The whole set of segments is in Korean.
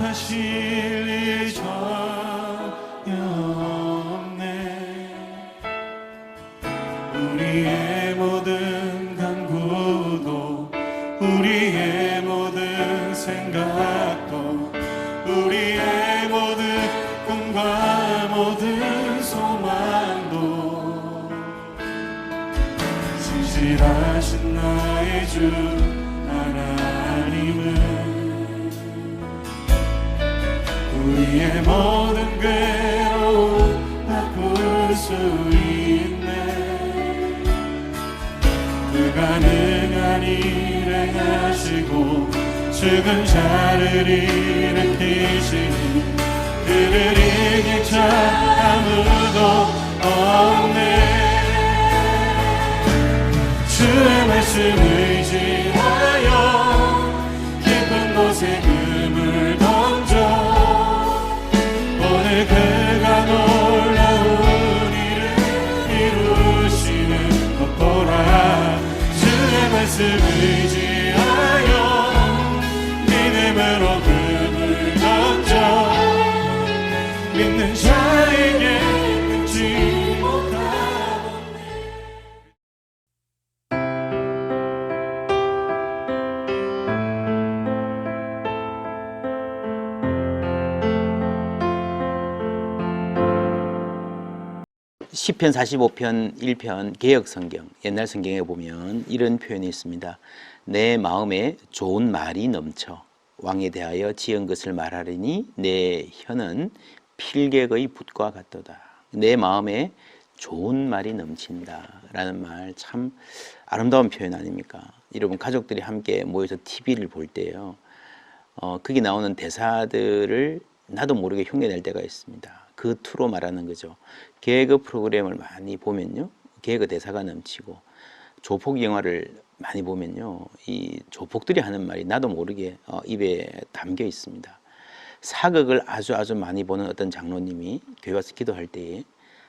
하실 일 전혀 없네. 우리의 모든 간구도 우리의 모든 생각도 우리의 모든 꿈과 모든 소망도 진실하신 나의 주 하나님은 우리의 모든 괴로움 바꿀 수 있네. 불가능한 일 행하시고 죽은 자를 일으키시니 그를 이길 자 아무도 없네. 주의 말씀 의지하여 깊은 곳에 금을 던져 오늘 그가 놀라운 일을 이루시는 것 보라. 주의 말씀 의지하여 믿음으로 금을 던져 믿는 자에게 끊지 못하겠네. 시편 45편 1편 개역성경, 옛날 성경에 보면 이런 표현이 있습니다. 내 마음에 좋은 말이 넘쳐 왕에 대하여 지은 것을 말하리니 내 혀는 필객의 붓과 같도다. 내 마음에 좋은 말이 넘친다 라는 말 참 아름다운 표현 아닙니까? 여러분 가족들이 함께 모여서 TV를 볼 때요, 거기 나오는 대사들을 나도 모르게 흉내낼 때가 있습니다. 그 투로 말하는 거죠. 개그 프로그램을 많이 보면요, 개그 대사가 넘치고 조폭 영화를 많이 보면요, 이 조폭들이 하는 말이 나도 모르게 입에 담겨 있습니다. 사극을 아주 많이 보는 어떤 장로님이 교회 와서 기도할 때에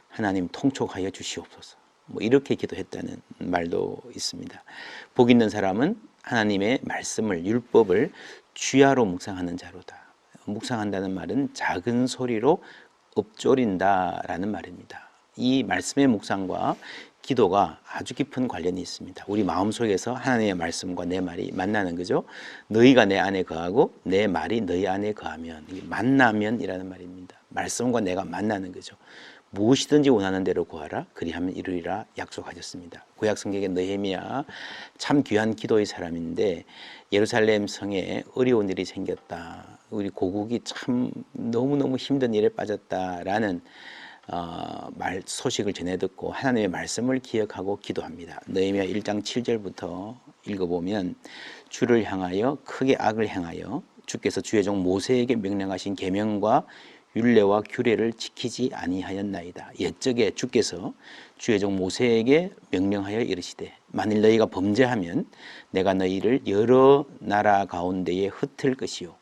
하나님 통촉하여 주시옵소서, 뭐 이렇게 기도했다는 말도 있습니다. 복 있는 사람은 하나님의 말씀을, 율법을 주야로 묵상하는 자로다. 묵상한다는 말은 작은 소리로 읊조린다라는 말입니다. 이 말씀의 묵상과 기도가 아주 깊은 관련이 있습니다. 우리 마음속에서 하나님의 말씀과 내 말이 만나는 거죠. 너희가 내 안에 거하고 내 말이 너희 안에 거하면, 만나면이라는 말입니다. 말씀과 내가 만나는 거죠. 무엇이든지 원하는 대로 구하라 그리하면 이루리라 약속하셨습니다. 구약 성경의 느헤미야 참 귀한 기도의 사람인데 예루살렘 성에 어려운 일이 생겼다, 우리 고국이 참 너무너무 힘든 일에 빠졌다라는 소식을 전해 듣고 하나님의 말씀을 기억하고 기도합니다. 느헤미야 1장 7절부터 읽어보면 주를 향하여 크게 악을 행하여 주께서 주의 종 모세에게 명령하신 계명과 율례와 규례를 지키지 아니하였나이다. 옛적에 주께서 주의 종 모세에게 명령하여 이르시되 만일 너희가 범죄하면 내가 너희를 여러 나라 가운데에 흩을 것이요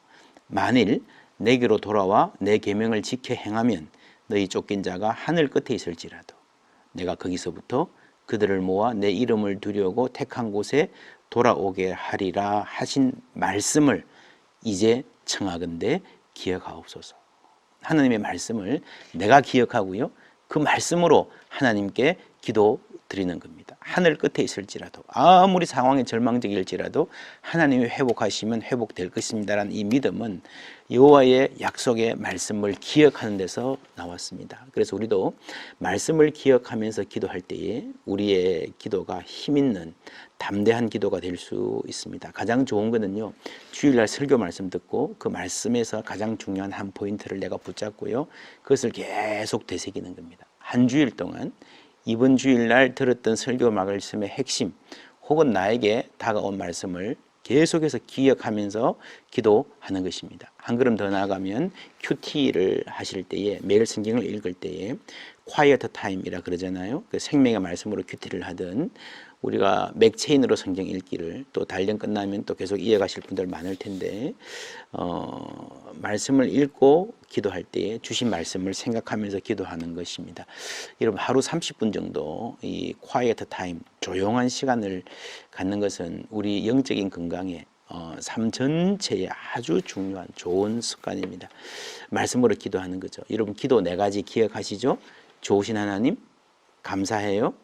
만일 내게로 돌아와 내 계명을 지켜 행하면 너희 쫓긴 자가 하늘 끝에 있을지라도 내가 거기서부터 그들을 모아 내 이름을 두려고 택한 곳에 돌아오게 하리라 하신 말씀을 이제 청하건대 기억하옵소서. 하나님의 말씀을 내가 기억하고요, 그 말씀으로 하나님께 기도 드리는 겁니다. 하늘 끝에 있을지라도 아무리 상황이 절망적일지라도 하나님이 회복하시면 회복될 것입니다라는 이 믿음은 여호와의 약속의 말씀을 기억하는 데서 나왔습니다. 그래서 우리도 말씀을 기억하면서 기도할 때에 우리의 기도가 힘있는 담대한 기도가 될 수 있습니다. 가장 좋은 거는요, 주일날 설교 말씀 듣고 그 말씀에서 가장 중요한 한 포인트를 내가 붙잡고요, 그것을 계속 되새기는 겁니다. 한 주일 동안 이번 주일날 들었던 설교 말씀의 핵심 혹은 나에게 다가온 말씀을 계속해서 기억하면서 기도하는 것입니다. 한 걸음 더 나아가면 큐티를 하실 때에, 매일 성경을 읽을 때에 quiet time이라 그러잖아요. 그 생명의 말씀으로 큐티를 하든 우리가 맥체인으로 성경 읽기를 또 단련 끝나면 또 계속 이어가실 분들 많을 텐데 말씀을 읽고 기도할 때 주신 말씀을 생각하면서 기도하는 것입니다. 여러분 하루 30분 정도 이 quiet time, 조용한 시간을 갖는 것은 우리 영적인 건강에 삶 전체에 아주 중요한 좋은 습관입니다. 말씀으로 기도하는 거죠. 여러분 기도 네 가지 기억하시죠? 좋으신 하나님, 감사해요,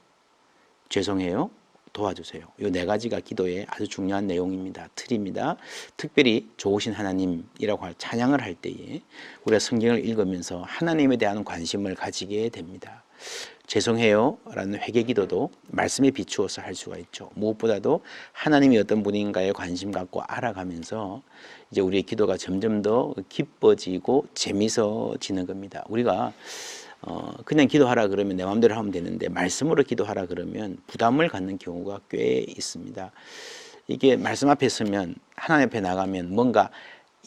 죄송해요, 도와주세요. 이 네 가지가 기도의 아주 중요한 내용입니다. 틀입니다. 특별히 좋으신 하나님이라고 찬양을 할 때에 우리가 성경을 읽으면서 하나님에 대한 관심을 가지게 됩니다. 죄송해요 라는 회개기도도 말씀에 비추어서 할 수가 있죠. 무엇보다도 하나님이 어떤 분인가에 관심 갖고 알아가면서 이제 우리의 기도가 점점 더 기뻐지고 재미있어지는 겁니다. 우리가 그냥 기도하라 그러면 내 마음대로 하면 되는데 말씀으로 기도하라 그러면 부담을 갖는 경우가 꽤 있습니다. 이게 말씀 앞에 서면 하나님 앞에 나가면 뭔가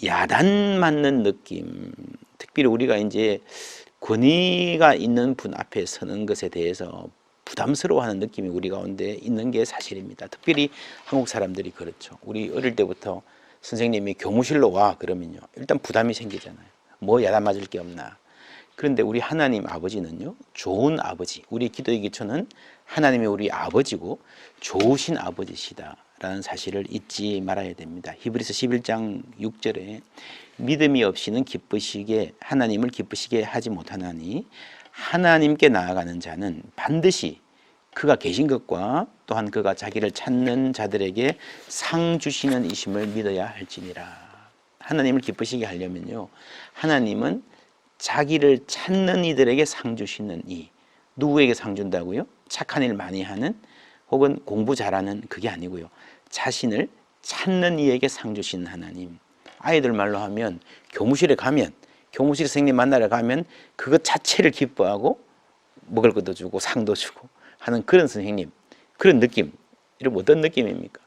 야단 맞는 느낌, 특별히 우리가 이제 권위가 있는 분 앞에 서는 것에 대해서 부담스러워하는 느낌이 우리 가운데 있는 게 사실입니다. 특별히 한국 사람들이 그렇죠. 우리 어릴 때부터 선생님이 교무실로 와 그러면요 일단 부담이 생기잖아요. 뭐 야단 맞을 게 없나. 그런데 우리 하나님 아버지는요 좋은 아버지, 우리 기도의 기초는 하나님이 우리 아버지고 좋으신 아버지시다 라는 사실을 잊지 말아야 됩니다. 히브리서 11장 6절에 믿음이 없이는 하나님을 기쁘시게 하지 못하나니 하나님께 나아가는 자는 반드시 그가 계신 것과 또한 그가 자기를 찾는 자들에게 상 주시는 이심을 믿어야 할지니라. 하나님을 기쁘시게 하려면요 하나님은 자기를 찾는 이들에게 상 주시는 이. 누구에게 상 준다고요? 착한 일 많이 하는 혹은 공부 잘하는 그게 아니고요. 자신을 찾는 이에게 상 주시는 하나님. 아이들 말로 하면 교무실에 가면 교무실 선생님 만나러 가면 그것 자체를 기뻐하고 먹을 것도 주고 상도 주고 하는 그런 선생님, 그런 느낌. 이런 어떤 느낌입니까?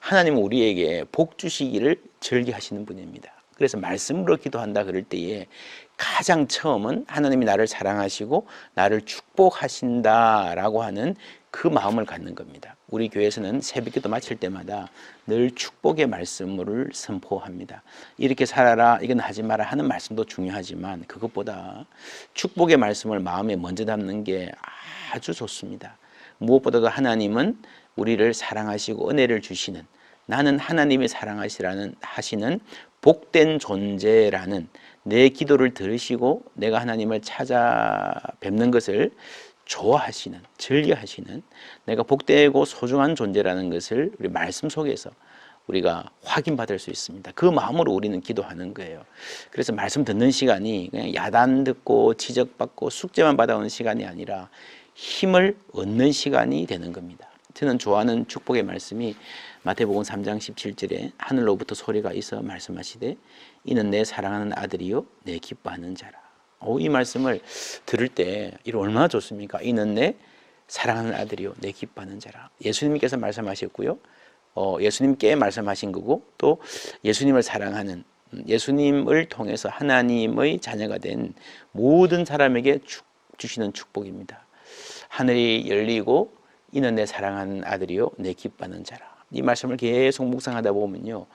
하나님은 우리에게 복 주시기를 즐겨하시는 분입니다. 그래서 말씀으로 기도한다 그럴 때에 가장 처음은 하나님이 나를 사랑하시고 나를 축복하신다라고 하는 그 마음을 갖는 겁니다. 우리 교회에서는 새벽기도 마칠 때마다 늘 축복의 말씀을 선포합니다. 이렇게 살아라, 이건 하지 마라 하는 말씀도 중요하지만 그것보다 축복의 말씀을 마음에 먼저 담는 게 아주 좋습니다. 무엇보다도 하나님은 우리를 사랑하시고 은혜를 주시는, 나는 하나님이 하시는 복된 존재라는, 내 기도를 들으시고 내가 하나님을 찾아뵙는 것을 좋아하시는, 즐겨하시는, 내가 복되고 소중한 존재라는 것을 우리 말씀 속에서 우리가 확인받을 수 있습니다. 그 마음으로 우리는 기도하는 거예요. 그래서 말씀 듣는 시간이 그냥 야단 듣고 지적받고 숙제만 받아오는 시간이 아니라 힘을 얻는 시간이 되는 겁니다. 저는 좋아하는 축복의 말씀이 마태복음 3장 17절에 하늘로부터 소리가 있어 말씀하시되 이는 내 사랑하는 아들이요 내 기뻐하는 자라. 이 말씀을 들을 때 이거 얼마나 좋습니까? 이는 내 사랑하는 아들이요 내 기뻐하는 자라. 예수님께서 말씀하셨고요. 예수님께 말씀하신 거고 또 예수님을 사랑하는, 예수님을 통해서 하나님의 자녀가 된 모든 사람에게 주시는 축복입니다. 하늘이 열리고 이는 내 사랑하는 아들이요 내 기뻐하는 자라. 이 말씀을 계속 묵상하다 보면요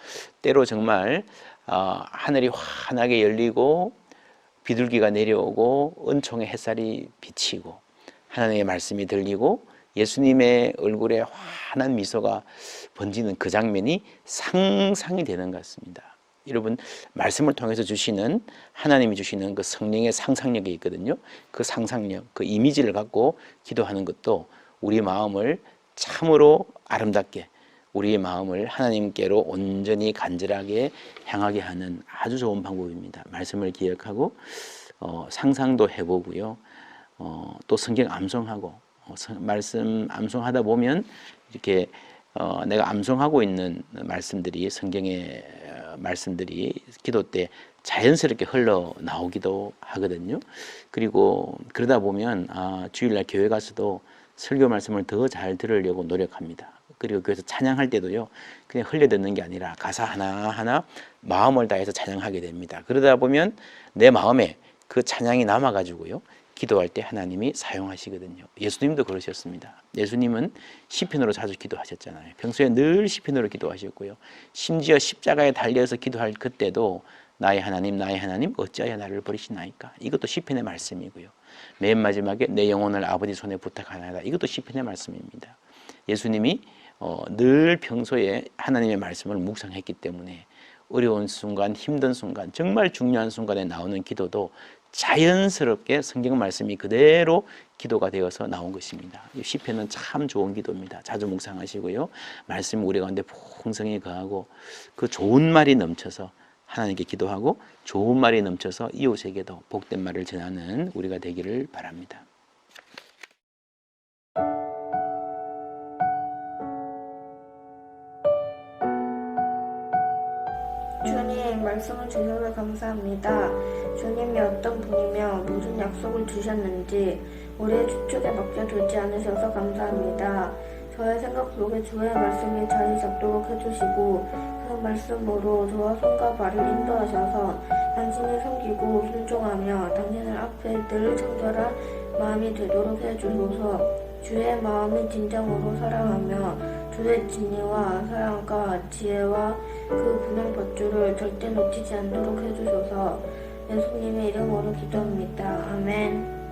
때로 정말 하늘이 환하게 열리고 비둘기가 내려오고 은총의 햇살이 비치고 하나님의 말씀이 들리고 예수님의 얼굴에 환한 미소가 번지는 그 장면이 상상이 되는 것 같습니다. 여러분 말씀을 통해서 주시는, 하나님이 주시는 그 성령의 상상력이 있거든요. 그 상상력, 그 이미지를 갖고 기도하는 것도 우리 마음을 참으로 아름답게, 우리의 마음을 하나님께로 온전히 간절하게 향하게 하는 아주 좋은 방법입니다. 말씀을 기억하고 상상도 해보고요. 또 성경 암송하고 말씀 암송하다 보면 이렇게 내가 암송하고 있는 말씀들이, 성경의 말씀들이 기도 때 자연스럽게 흘러나오기도 하거든요. 그리고 그러다 보면 주일날 교회 가서도 설교 말씀을 더 잘 들으려고 노력합니다. 그리고 교회에서 찬양할 때도요 그냥 흘려듣는 게 아니라 가사 하나하나 마음을 다해서 찬양하게 됩니다. 그러다 보면 내 마음에 그 찬양이 남아가지고요 기도할 때 하나님이 사용하시거든요. 예수님도 그러셨습니다. 예수님은 시편으로 자주 기도하셨잖아요. 평소에 늘 시편으로 기도하셨고요. 심지어 십자가에 달려서 기도할 그때도 나의 하나님 어찌하여 나를 버리시나이까. 이것도 시편의 말씀이고요. 맨 마지막에 내 영혼을 아버지 손에 부탁하나이다. 이것도 시편의 말씀입니다. 예수님이 늘 평소에 하나님의 말씀을 묵상했기 때문에 어려운 순간, 힘든 순간, 정말 중요한 순간에 나오는 기도도 자연스럽게 성경 말씀이 그대로 기도가 되어서 나온 것입니다. 이 시편은 참 좋은 기도입니다. 자주 묵상하시고요. 말씀이 우리 가운데 풍성히 거하고 그 좋은 말이 넘쳐서 하나님께 기도하고 좋은 말이 넘쳐서 이웃에게도 복된 말을 전하는 우리가 되기를 바랍니다. 주님, 말씀을 주셔서 감사합니다. 주님이 어떤 분이며 무슨 약속을 주셨는지 우리의 추측에 맡겨두지 않으셔서 감사합니다. 저의 생각 속에 주의 말씀이 자리 잡도록 해주시고 그 말씀으로 저와 손과 발을 인도하셔서 당신을 섬기고 순종하며 당신을 앞에 늘 청결한 마음이 되도록 해주소서. 주의 마음을 진정으로 사랑하며 주의 진리와 사랑과 지혜와 그 분양받주를 절대 놓치지 않도록 해주소서. 예수님의 이름으로 기도합니다. 아멘.